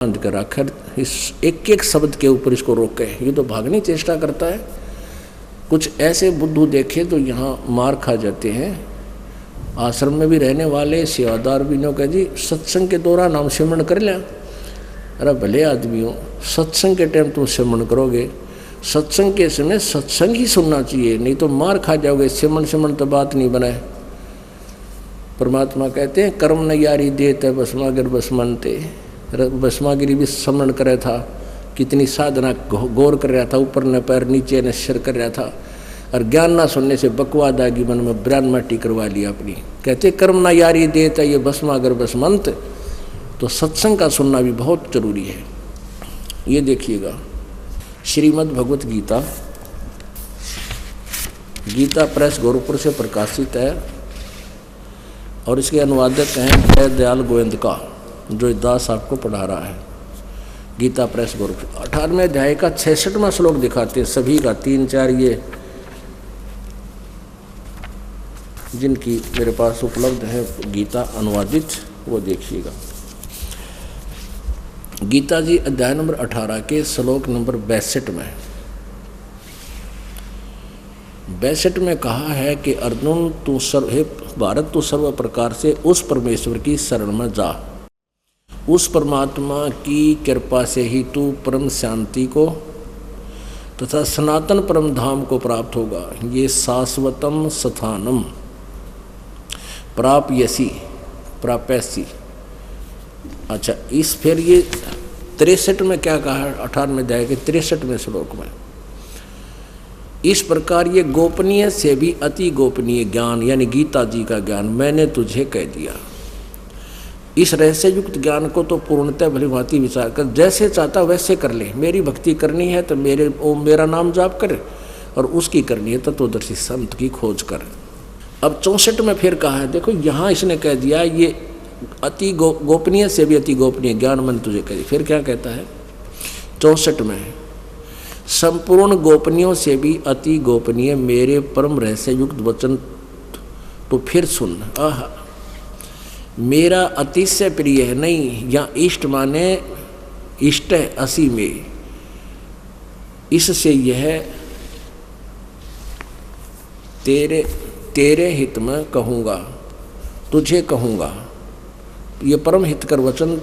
बांध कर आखिर इस एक एक शब्द के ऊपर इसको रोके। ये तो भागने की चेष्टा करता है। कुछ ऐसे बुद्धू देखे तो यहाँ मार खा जाते हैं। आश्रम में भी रहने वाले सेवादार भी ने कहा जी सत्संग के दौरान हम सिमरण कर लें। अरे भले आदमी हो, सत्संग के टाइम तुम सिमरण करोगे, सत्संग के समय सत्संग ही सुनना चाहिए, नहीं तो मार खा जाओगे। सिमरण तो बात नहीं बनाए। परमात्मा कहते हैं कर्म न यारी देते भस्मागर भस्मनते। भस्मागिरी भी स्मरण कर रहा था, कितनी साधना गौर कर रहा था, ऊपर न पैर नीचे न सिर कर रहा था, और ज्ञान ना सुनने से बकवाद आगी मन में ब्रान माटी करवा लिया अपनी। कहते कर्म ना यारी देता ये भस्मागर भस्मंत। तो सत्संग का सुनना भी बहुत जरूरी है। ये देखिएगा श्रीमद् भगवत गीता, गीता प्रेस गोरखपुर से प्रकाशित है और इसके अनुवादक हैं जय दयाल गोविंद का, जो दास आपको पढ़ा रहा है। गीता प्रेस गोरखपुर 18वें अध्याय का 66वां श्लोक दिखाते हैं सभी का, 3-4 ये जिनकी मेरे पास उपलब्ध है गीता अनुवादित, वो देखिएगा। गीता जी अध्याय नंबर 18 के श्लोक नंबर 62 में 62 में कहा है कि अर्जुन तू हे भारत तू सर्व प्रकार से उस परमेश्वर की शरण में जा, उस परमात्मा की कृपा से ही तू परम शांति को तथा सनातन परम धाम को प्राप्त होगा। ये शाश्वतम स्थानम प्राप्यसी प्राप्यसी। अच्छा, इस फिर ये 63 में क्या कहा है, 18वें अध्याय के 63वें श्लोक में, इस प्रकार ये गोपनीय से भी अति गोपनीय ज्ञान यानी गीता जी का ज्ञान मैंने तुझे कह दिया। इस रहस्य युक्त ज्ञान को तो पूर्णतः भली भांति विचार कर, जैसे चाहता वैसे कर ले। मेरी भक्ति करनी है तो मेरा नाम जाप कर, और उसकी करनी है तत्वदर्शी संत की खोज कर। अब 64 में फिर कहा है, देखो यहाँ इसने कह दिया ये अति गोपनीय से भी अति गोपनीय ज्ञान मैंने तुझे कह दिया। फिर क्या कहता है 64 में, संपूर्ण गोपनीयों से भी अति गोपनीय मेरे परम रहस्य युक्त वचन तो फिर सुन। आह, मेरा अतिशय प्रिय है, नहीं या इष्ट माने इष्ट है असी में, इससे यह तेरे हित में कहूँगा, तुझे कहूँगा। ये परम हितकर वचन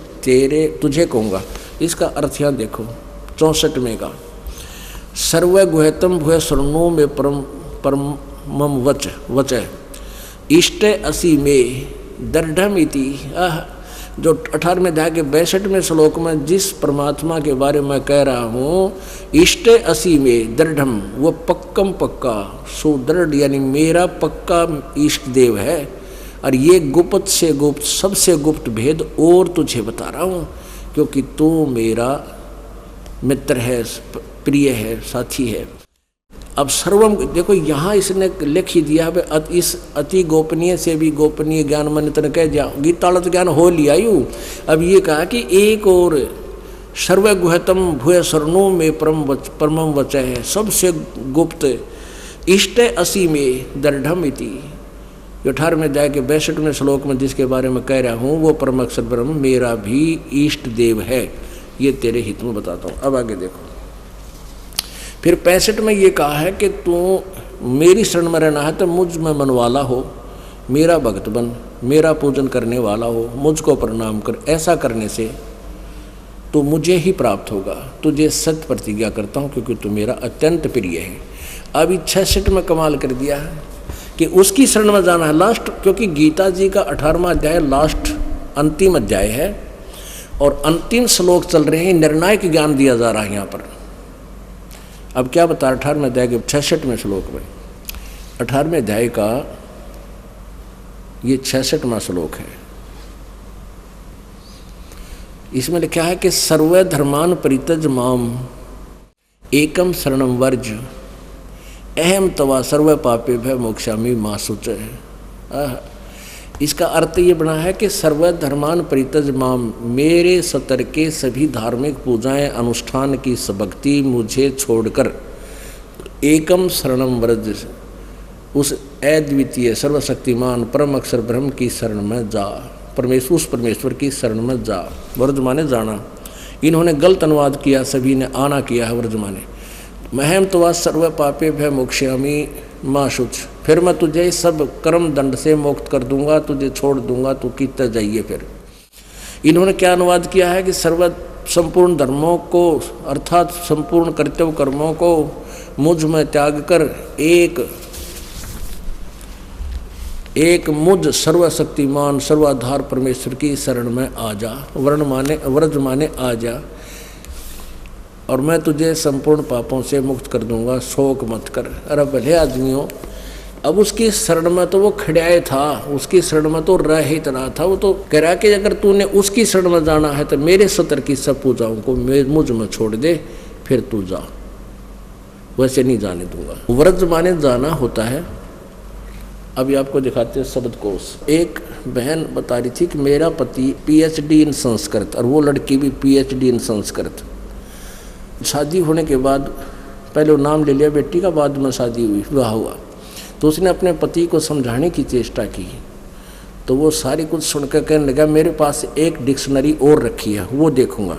तुझे कहूँगा। इसका अर्थ यहाँ देखो 64 में का, सर्व गुहतम भूय शरणों में परमम वच इष्ट असी में दृढ़म इति। जो 18वें अध्याय के 62वें श्लोक में जिस परमात्मा के बारे में कह रहा हूँ, इष्ट असी में दृढ़म, वो पक्कम पक्का, सुदृढ़ यानी मेरा पक्का इष्ट देव है। और ये गुप्त से गुप्त सबसे गुप्त भेद और तुझे बता रहा हूँ, क्योंकि तू मेरा मित्र है, प्रिय है, साथी है। अब सर्वम देखो यहाँ इसने लिख ही दिया है, इस अति गोपनीय से भी गोपनीय ज्ञान मन तन कह दिया। गीताड़त ज्ञान हो लिया यूँ। अब ये कहा कि एक और सर्वगुहतम भूय शरणों में परमम वचय है, सबसे गुप्त इष्ट असी में दृढ़म इति। 18वें अध्याय के 62वें श्लोक में जिसके बारे में कह रहा हूँ वो परम अक्षर ब्रह्म मेरा भी इष्ट देव है। ये तेरे हित में बताता हूँ। अब आगे देखो, फिर 65 में ये कहा है कि तू मेरी शरण में रहना है तो मुझ में मन वाला हो, मेरा भक्त बन, मेरा पूजन करने वाला हो, मुझको प्रणाम कर। ऐसा करने से तो मुझे ही प्राप्त होगा। तुझे सत्य प्रतिज्ञा करता हूँ क्योंकि तू मेरा अत्यंत प्रिय है। अभी 66 में कमाल कर दिया है कि उसकी शरण में जाना है लास्ट, क्योंकि गीता जी का 18वां अध्याय लास्ट अंतिम अध्याय है और अंतिम श्लोक चल रहे हैं, निर्णायक ज्ञान दिया जा रहा है यहाँ पर। अब क्या बता 18वें अध्याय के 66वें श्लोक में, 18वें अध्याय का ये 66वां श्लोक है। इसमें लिखा है कि सर्व धर्मान परित्यज माम एकम शरणम वर्ज अहम तवा सर्व पापे भय मोक्षामि मा शुच। इसका अर्थ ये बना है कि सर्व धर्मान परित्यज माम, मेरे सतर के सभी धार्मिक पूजाएं अनुष्ठान की भक्ति मुझे छोड़कर एकम शरणम व्रज, उस अद्वितीय सर्वशक्तिमान परम अक्षर ब्रह्म की शरण में जा। उस परमेश्वर की शरण में जा। वर्ज माने जाना। इन्होंने गलत अनुवाद किया, सभी ने आना किया है वर्जमाने। महम तवा सर्व पापे भय मोक्ष्यामि माँ शुच, फिर मैं तुझे सब कर्म दंड से मुक्त कर दूंगा, तुझे छोड़ दूंगा, तू कितना जाइए। फिर इन्होंने क्या अनुवाद किया है कि सर्व संपूर्ण धर्मों को अर्थात संपूर्ण कर्तव्य कर्मों को मुझ में त्याग कर एक मुझ सर्वशक्तिमान सर्वाधार परमेश्वर की शरण में आ जा, व्रज माने आ जा, और मैं तुझे संपूर्ण पापों से मुक्त कर दूंगा, शोक मत कर। अरे भले आदमियों, अब उसकी शरण में तो वो खड़ाए था, उसकी शरण में तो रह ही रहा था। वो तो कह रहा कि अगर तूने उसकी शरण में जाना है तो मेरे सतर की सब पूजाओं को मुझ में छोड़ दे, फिर तू जा, वैसे नहीं जाने दूंगा। व्रज माने जाना होता है। अभी आपको दिखाते हैं शब्दकोश। एक बहन बता रही थी कि मेरा पति पीएचडी इन संस्कृत और वो लड़की भी पीएचडी इन संस्कृत। शादी होने के बाद पहले वो नाम ले लिया बेटी का, बाद में शादी हुई, विवाह हुआ, तो उसने अपने पति को समझाने की चेष्टा की, तो वो सारी कुछ सुनकर कहने लगा मेरे पास एक डिक्शनरी और रखी है, वो देखूंगा।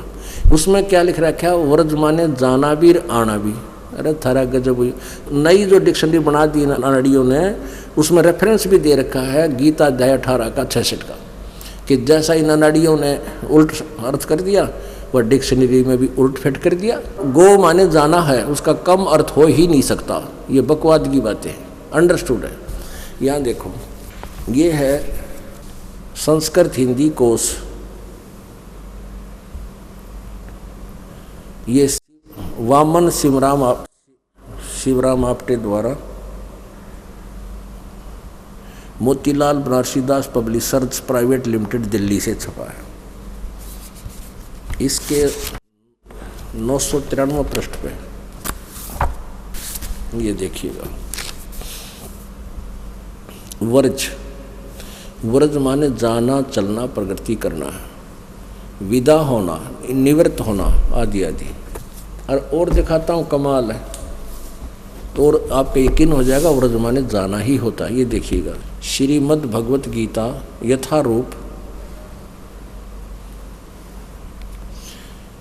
उसमें क्या लिख रखा है? व्रज माने जाना भी आना भी। अरे थारा गजब हुई। नई जो डिक्शनरी बना दी नाड़ियों ने, उसमें रेफरेंस भी दे रखा है गीता अध्याय 18 का 66 का, कि जैसा इन नाड़ियों ने उल्ट अर्थ कर दिया, वह डिक्शनरी में भी उल्ट फेट कर दिया। गो माने जाना है, उसका कम अर्थ हो ही नहीं सकता। ये बकवाद की बातें अंडरस्टूड है। यहाँ देखो, ये है संस्कृत हिंदी कोश। ये वामन शिवराम आपटे द्वारा Motilal Banarsidas publishers private limited Delhi से छपा है। इसके 993 पृष्ठ पे ये देखिएगा, व्रज माने जाना, चलना, प्रगति करना, विदा होना, निवृत्त होना आदि आदि। और दिखाता हूँ, कमाल है, तो और आपको यकीन हो जाएगा व्रज माने जाना ही होता है। ये देखिएगा, श्रीमद् भगवत गीता यथारूप,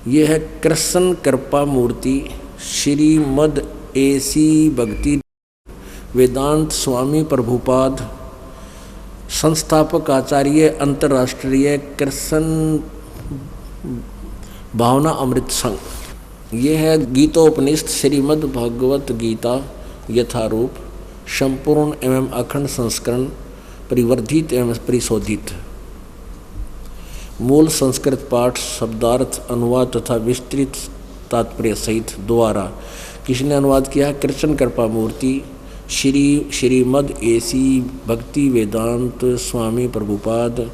ये है कृष्ण कृपा मूर्ति श्रीमद् एसी भक्ति वेदांत स्वामी प्रभुपाद संस्थापक आचार्य अंतर्राष्ट्रीय कृष्ण भावना अमृत संघ। ये है गीतोपनिषद श्रीमद् भगवत गीता यथारूप, संपूर्ण एवं अखंड संस्करण, परिवर्धित एवं परिशोधित, मूल संस्कृत पाठ, शब्दार्थ, अनुवाद तथा विस्तृत तात्पर्य सहित द्वारा किसने अनुवाद किया? कृष्ण कृपा मूर्ति श्रीमद् एसी भक्ति वेदांत स्वामी प्रभुपाद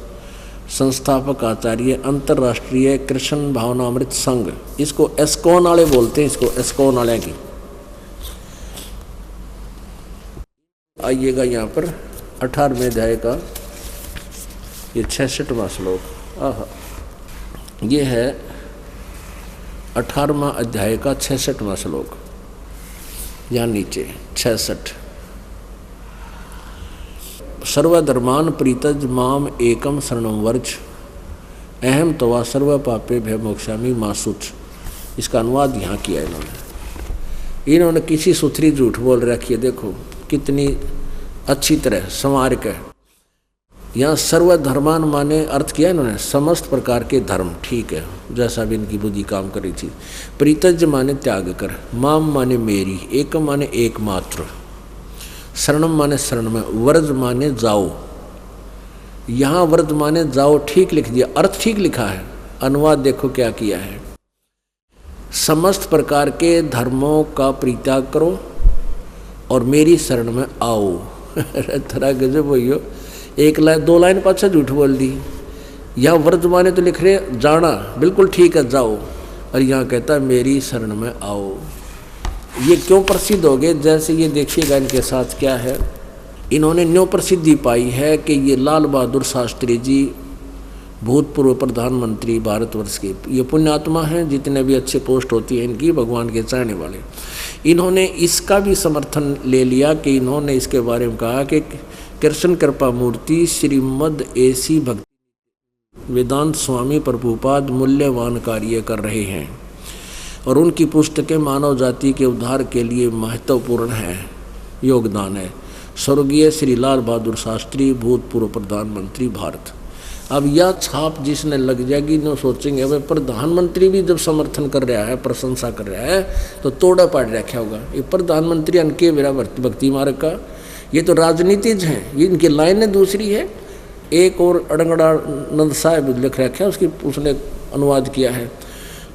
संस्थापक आचार्य अंतर्राष्ट्रीय कृष्ण भावनामृत संघ। इसको एस्कॉन वाले बोलते हैं, इसको एस्कॉन वाले की। आइएगा यहाँ पर 18वें अध्याय का ये 66वां श्लोक। आहा, ये है 18वां अध्याय का 66वां श्लोक, यहाँ नीचे 66। सर्वधर्मान प्रीतज माम एकम शरणम वर्ज अहम तवा सर्व पापे भय मोक्षामि मासुच। इसका अनुवाद यहाँ किया इन्होंने किसी सुथरी झूठ बोल रखी है। देखो कितनी अच्छी तरह संवार के यहाँ सर्वधर्मान माने अर्थ किया इन्होंने समस्त प्रकार के धर्म, ठीक है, जैसा भी इनकी बुद्धि काम कर रही थी। प्रीतज माने त्याग कर, माम माने मेरी, एकम माने एकमात्र, शरणम माने शरण में, व्रज माने जाओ। यहाँ व्रज माने जाओ ठीक लिख दिया, अर्थ ठीक लिखा है, अनुवाद देखो क्या किया है। समस्त प्रकार के धर्मों का परित्याग करो और मेरी शरण में आओ। थोड़ा गजब भैया, एक लाइन 2 लाइन पाछा झूठ बोल दी। यहाँ व्रज माने तो लिख रहे जाना, बिल्कुल ठीक है जाओ, और यहाँ कहता है मेरी शरण में आओ। ये क्यों प्रसिद्ध हो गए? जैसे ये देखिएगा इनके साथ क्या है, इन्होंने न्यों प्रसिद्धि पाई है कि ये लाल बहादुर शास्त्री जी भूतपूर्व प्रधानमंत्री भारतवर्ष के, ये पुण्यात्मा हैं, जितने भी अच्छे पोस्ट होती है इनकी, भगवान के चाहने वाले। इन्होंने इसका भी समर्थन ले लिया कि इन्होंने इसके बारे में कहा कि कृष्ण कृपा मूर्ति श्रीमद् एसी भक्ति वेदांत स्वामी प्रभुपाद मूल्यवान कार्य कर रहे हैं और उनकी पुस्तकें मानव जाति के उद्धार के लिए महत्वपूर्ण है, योगदान है। स्वर्गीय श्री लाल बहादुर शास्त्री, भूतपूर्व प्रधानमंत्री भारत। अब यह छाप जिसने लग जाएगी न सोचेंगे भाई प्रधानमंत्री भी जब समर्थन कर रहा है, प्रशंसा कर रहा है, तो तोड़ा पाड़ रखा होगा। ये प्रधानमंत्री अनके मेरा भक्ति मार्ग का, ये तो राजनीतिज हैं, ये इनकी लाइनें दूसरी है। एक और अड़ंगड़ा नंद साहब लिख रखा है, उसने अनुवाद किया है,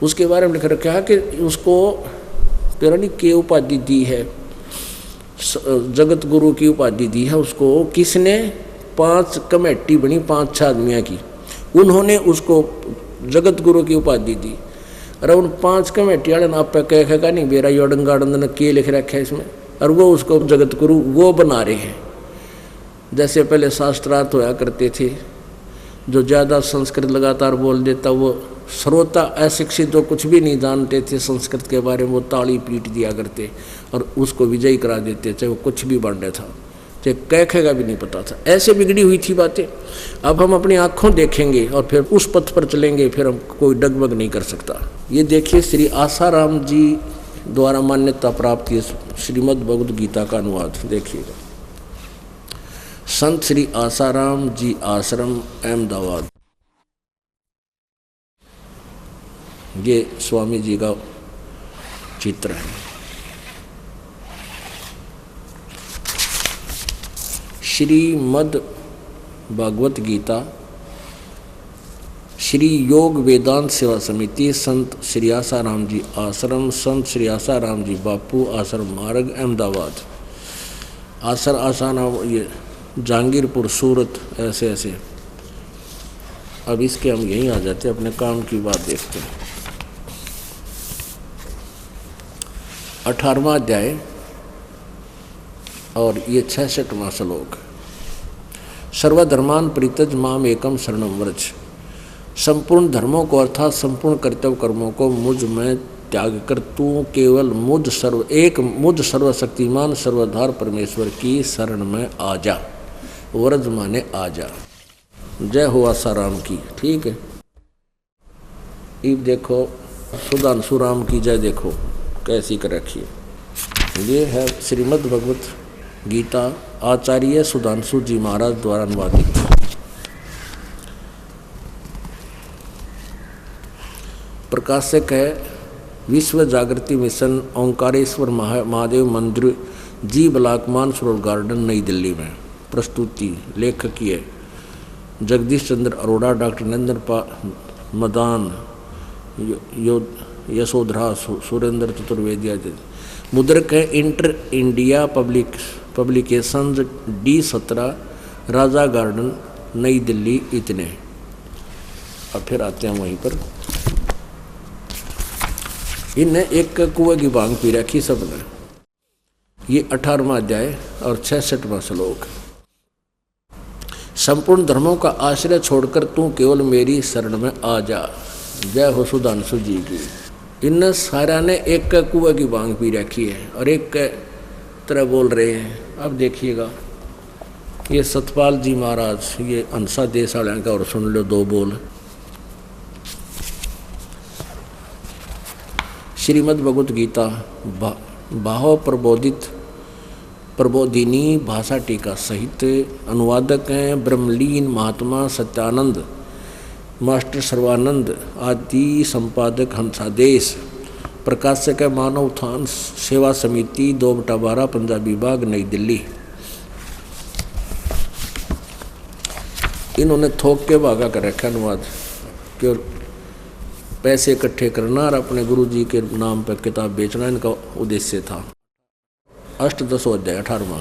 उसके बारे में लिख रखा है कि उसको पता के उपाधि दी है, जगत गुरु की उपाधि दी है उसको। किसने? 5 कमेटी बनी 5-6 आदमियों की, उन्होंने उसको जगत गुरु की उपाधि दी। अरे उन 5 कमेटी वाले आप कहेगा नहीं बेरा योडंगाड़न के लिख रखा है इसमें, और वो उसको जगत गुरु वो बना रहे हैं। जैसे पहले शास्त्रार्थ होया करते थे, जो ज़्यादा संस्कृत लगातार बोल देता वो श्रोता अशिक्षित जो कुछ भी नहीं जानते थे संस्कृत के बारे में, वो ताली पीट दिया करते और उसको विजयी करा देते, चाहे वो कुछ भी बांटे था, चाहे कहेगा भी नहीं पता था। ऐसे बिगड़ी हुई थी बातें। अब हम अपनी आँखों देखेंगे और फिर उस पथ पर चलेंगे, फिर हम कोई डगमग नहीं कर सकता। ये देखिए श्री आसाराम जी द्वारा मान्यता प्राप्त ये श्रीमद् भगवद गीता का अनुवाद देखिएगा। संत श्री आसाराम जी आश्रम अहमदाबाद, ये स्वामी जी का चित्र है। श्रीमद् भागवत गीता, श्री योग वेदांत सेवा समिति, संत श्री आसाराम जी आश्रम, संत श्री आसाराम जी बापू आश्रम मार्ग अहमदाबाद। आसाराम ये जहांगीरपुर सूरत, ऐसे ऐसे। अब इसके हम यहीं आ जाते हैं, अपने काम की बात देखते हैं। 18वां अध्याय और ये 66वां श्लोक। सर्वधर्मान परित्यज माम एकम शरणम व्रज। संपूर्ण धर्मों को अर्थात संपूर्ण कर्तव्य कर्मों को मुझ में त्याग कर तू केवल मुझ सर्वशक्तिमान सर्वधार परमेश्वर की शरण में आ जा। व्रज माने आ जा। जय हो आसाराम की। ठीक है, अब देखो सुधांशु राम की जय देखो कैसी कर रखी है। ये है श्रीमद् भगवत गीता आचार्य सुधांशु जी महाराज द्वारा अनुवादित। प्रकाशक है विश्व जागृति मिशन, ओंकारेश्वर महादेव मंदिर, जी ब्लॉक मानसरोवर गार्डन, नई दिल्ली में। प्रस्तुति लेखक है जगदीश चंद्र अरोड़ा, डॉक्टर नरेंद्र मदान, यशोधरा सुरेंद्र चतुर्वेदी आदि। मुद्रक है इंटर इंडिया पब्लिकेशंस, D17, राजा गार्डन, नई दिल्ली। इतने। अब फिर आते हैं वहीं पर। इन्हें एक कुएं की भांग पी रखी सबने। ये 18वां अध्याय और 66वां श्लोक। संपूर्ण धर्मों का आश्रय छोड़कर तू केवल मेरी शरण में आ जा। जय हो सुधांशु जी की। इन सारा ने एक कुएं की भांग पी रखी है और एक तरह बोल रहे हैं। अब देखिएगा ये सतपाल जी महाराज, ये अंसा देश वाले का, और सुन लो 2 बोल। श्रीमद् भगवत गीता भाव प्रबोधिनी भाषा टीका सहित। अनुवादक हैं ब्रह्मलीन महात्मा सत्यानंद, मास्टर सर्वानंद आदि। संपादक हंसादेश। प्रकाशक है मानव उत्थान सेवा समिति, 2/12, पंजाबी बाग, नई दिल्ली। इन्होंने थोक के भागा कर रखा अनुवाद, केवल पैसे इकट्ठे करना और अपने गुरु जी के नाम पर किताब बेचना इनका उद्देश्य था। अष्टदशो अध्याय 18वां।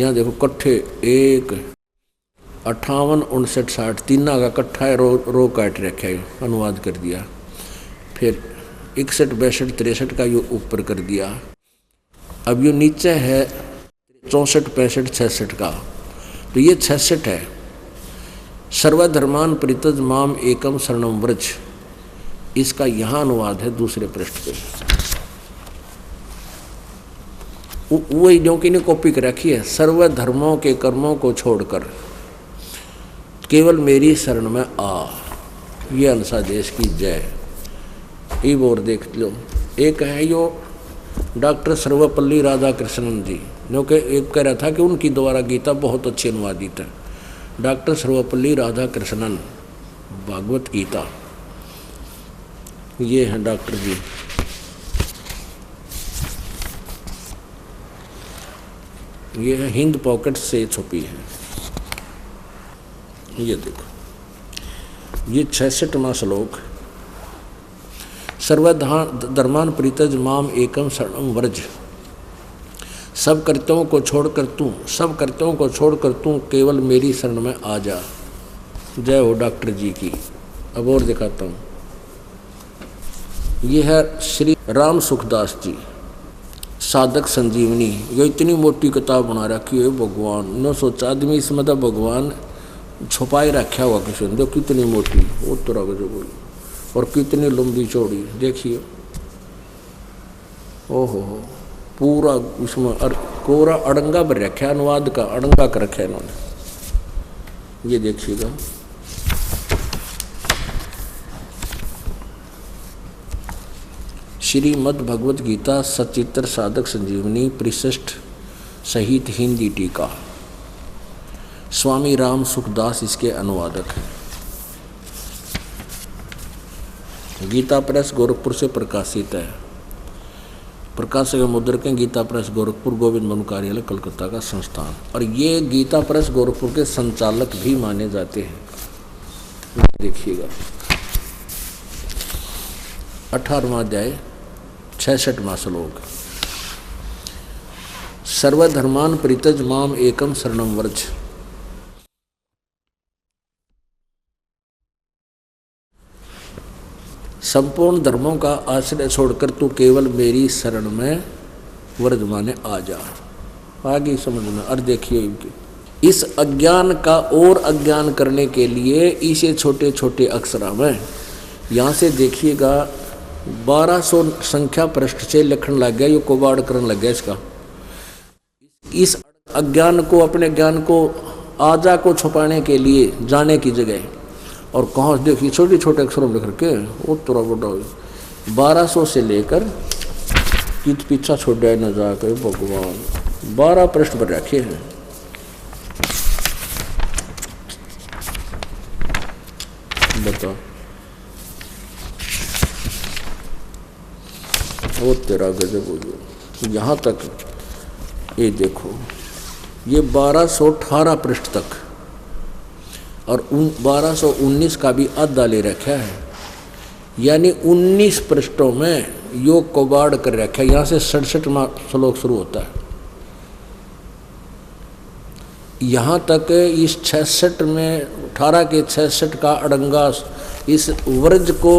यहाँ देखो कट्ठे 1, 58, 59, 60 तीना का कट्ठा है, रो काट रखा है, अनुवाद कर दिया। फिर 61, 62, 63 का ये ऊपर कर दिया। अब ये नीचे है 64, 65, 66 का, तो ये 66 है। सर्वधर्मान परित्यज माम एकम शरणम व्रज, इसका यहाँ अनुवाद है दूसरे पृष्ठ पे। वही जो कि ने कॉपी कर रखी है। सर्वधर्मों के कर्मों को छोड़कर केवल मेरी शरण में आ। ये अनसा देश की जय। ये और देख लो। एक है यो डॉक्टर सर्वपल्ली राधाकृष्णन जी, जो कि एक कह रहा था कि उनकी द्वारा गीता बहुत अच्छी अनुवादित है। डॉक्टर सर्वपल्ली राधाकृष्णन, भागवत गीता। ये हैं डॉक्टर जी। ये है हिंद पॉकेट से छुपी है। ये देखो, ये 66वां श्लोक। सर्वधर्मान परित्यज माम एकम शरणम व्रज। सब कर्तव्यों को छोड़कर तू केवल मेरी शरण में आ जा। जय हो डॉक्टर जी की। अब और दिखाता हूँ। ये है श्री राम सुखदास जी, साधक संजीवनी। ये इतनी मोटी किताब बना रखी है भगवान ने सोचा आदमी इसमें तो भगवान छुपाए रखा हुआ किसी ने। देखो कितनी मोटी, वो तरह का जो बोली, और कितनी लंबी चौड़ी देखिए। ओहो हो, पूरा इसमें कोरा अड़ंगा भर रखा है, अनुवाद का अड़ंगा कर रखा है इन्होंने। ये देखिएगा। श्रीमद् भगवत गीता सचित्र साधक संजीवनी परिशिष्ट सहित हिंदी टीका। स्वामी राम सुखदास इसके अनुवादक हैं। गीता प्रेस गोरखपुर से प्रकाशित है। प्रकाशक मुद्रक गीता प्रेस गोरखपुर, गोविंद बन कार्यालय कलकत्ता का संस्थान। और ये गीता प्रेस गोरखपुर के संचालक भी माने जाते हैं। देखिएगा 18वां अध्याय 66वां श्लोक। सर्वधर्मान परित्यज माम एकम शरणम व्रज। संपूर्ण धर्मों का आश्रय छोड़कर तू केवल मेरी शरण में व्रज माने आ जा। आगे समझ में। और देखिए, इस अज्ञान का और अज्ञान करने के लिए इसे छोटे छोटे अक्षरों में यहाँ से देखिएगा 1200 संख्या पृष्ठ से लिखने लग गया। ये कबाड़ करने लग गया इसका। इस अज्ञान को, अपने ज्ञान को, आजा को छुपाने के लिए जाने की जगह, और कहाँ देखिए छोटे छोटे अक्षरों में लिख रखे। वो थोड़ा बड़ा 1200 से लेकर कित पीछा छोड़ जाए न जाकर भगवान। 12 पृष्ठ पर रखे हैं। बताओ, वो तेरा गजब हो गया। यहाँ तक ये देखो, ये 1218 पृष्ठ तक, और 1219 का भी आधा ले रखा है। यानी 19 पृष्ठों में योग कबाड़ कर रखा है। यहाँ से 67वां श्लोक शुरू होता है। यहाँ तक इस 66 में 18 के 66 का अड़ंगा इस व्रज को,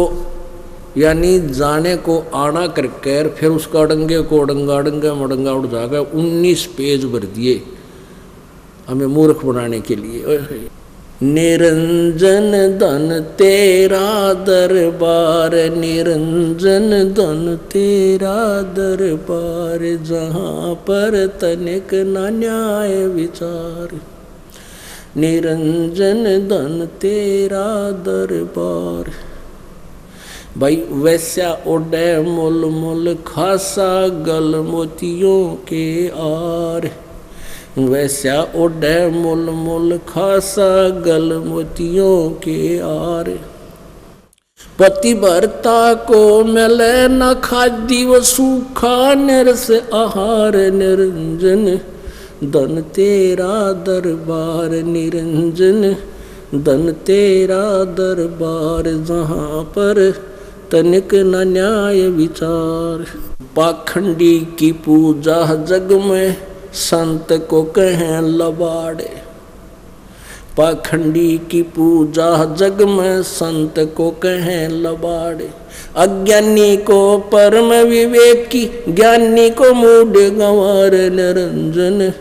यानी जाने को आना करके फिर उसका अड़ंगे को अड़ंगा मड़ंगा उड़ जाएगा। 19 पेज भर दिए हमें मूर्ख बनाने के लिए। निरंजन धन तेरा दरबार, निरंजन धन तेरा दरबार, जहाँ पर तनिक न न्याय विचार, निरंजन धन तेरा दरबार। भाई वैसा ओडे मुल मुल खासा गल मोतियों के आर, वैसा ओडे मुल मुल खासा गल मोतियों के आर। पतिव्रता को मिले न खादी व सूखा निरस आहार, निरंजन धन तेरा दरबार, निरंजन धन तेरा दरबार, जहाँ पर तनिक न न्याय विचार। पाखंडी की पूजा जग में संत को कहें लबाड़े, पाखंडी की पूजा जग में संत को कहें लबाड़े। अज्ञानी को परम विवेकी, ज्ञानी को मूढ़ गंवार, निरंजन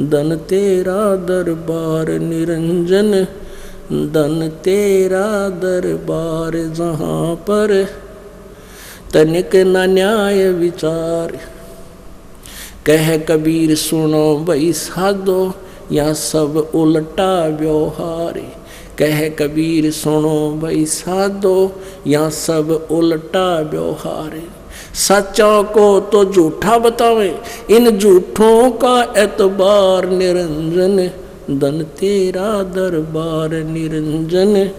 धन तेरा दरबार, निरंजन धन तेरा दरबार, जहाँ पर तनिक न न्याय विचार। कह कबीर सुनो भाई साधो, या सब उल्टा व्यवहार, कह कबीर सुनो भाई साधो, या सब उल्टा व्यवहार। सच्चों को तो झूठा बतावे, इन झूठों का एतबार निरंजन। धन तेरा दरबार निरंजन,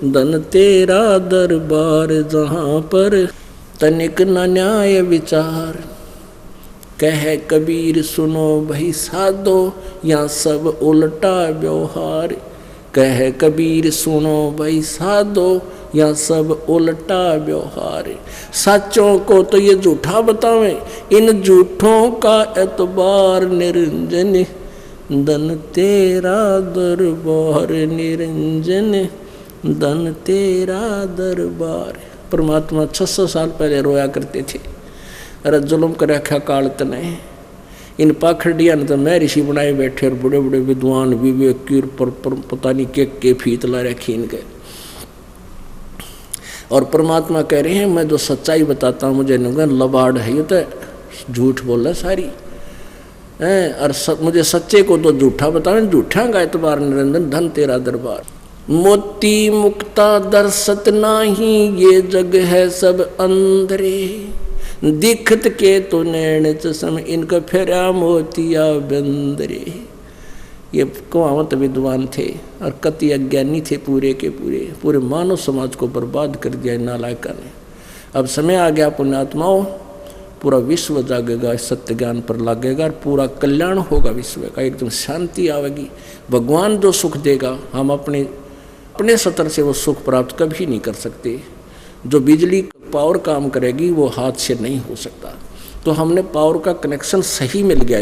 धन तेरा दरबार, जहाँ पर तनिक न न्याय विचार। कह कबीर सुनो भाई साधो, या सब उल्टा व्यवहार। कह कबीर सुनो भाई साधो, या सब उल्टा व्यवहार। सच्चों को तो ये झूठा बतावे, इन झूठों का एतबार निरंजन। धन तेरा दरबार निरंजन, धन तेरा दरबार। परमात्मा 600 साल पहले रोया करते थे, अरे जुल्म कर रखा काल तने, इन पाखंडिया ने तो मैं ऋषि बनाए बैठे, और बड़े बड़े विद्वान विवेक की पर पता नहीं के फीत ला रखी इनके। और परमात्मा कह रहे हैं मैं जो सच्चाई बताता हूँ मुझे नहीं लबाड़ है, ये तो झूठ बोल रहा सारी है। और मुझे सच्चे को तो झूठा बताओ, झूठा का एतबार निरंजन, धन तेरा दरबार। मोती मुक्ता दर्शत नाही, ये जग है सब अंधरे। दिखत के तो नैण चश्म, इनका फेरा मोतिया बंदरे। ये कहावत विद्वान थे और कति अज्ञानी थे, पूरे के पूरे मानव समाज को बर्बाद कर दिया नालायका ने। अब समय आ गया पुण्यात्माओं, पूरा विश्व जागेगा, सत्य ज्ञान पर लागेगा और पूरा कल्याण होगा विश्व का, एकदम शांति आवेगी। भगवान जो सुख देगा हम अपने स्तर से वो सुख प्राप्त कभी नहीं कर सकते। जो बिजली पावर काम करेगी वो हाथ से नहीं हो सकता। तो हमने पावर का कनेक्शन सही मिल गया,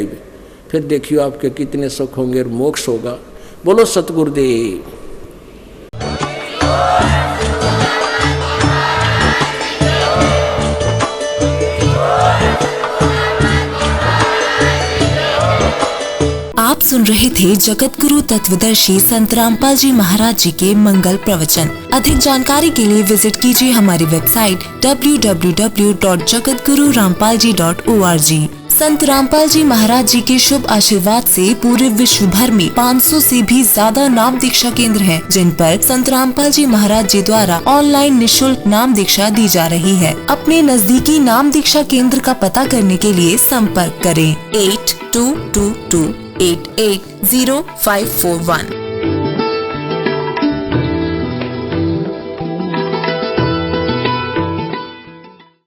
फिर देखियो आपके कितने सुख होंगे और मोक्ष होगा। बोलो सतगुरुदेव। आप सुन रहे थे जगत गुरु तत्वदर्शी संत रामपाल जी महाराज जी के मंगल प्रवचन। अधिक जानकारी के लिए विजिट कीजिए हमारी वेबसाइट www.jagatgururampalji.org। संत रामपाल जी महाराज जी के शुभ आशीर्वाद से पूरे विश्व भर में 500 से भी ज्यादा नाम दीक्षा केंद्र हैं, जिन पर संत रामपाल जी महाराज जी द्वारा ऑनलाइन निःशुल्क नाम दीक्षा दी जा रही है। अपने नजदीकी नाम दीक्षा केंद्र का पता करने के लिए संपर्क करें 8222880541।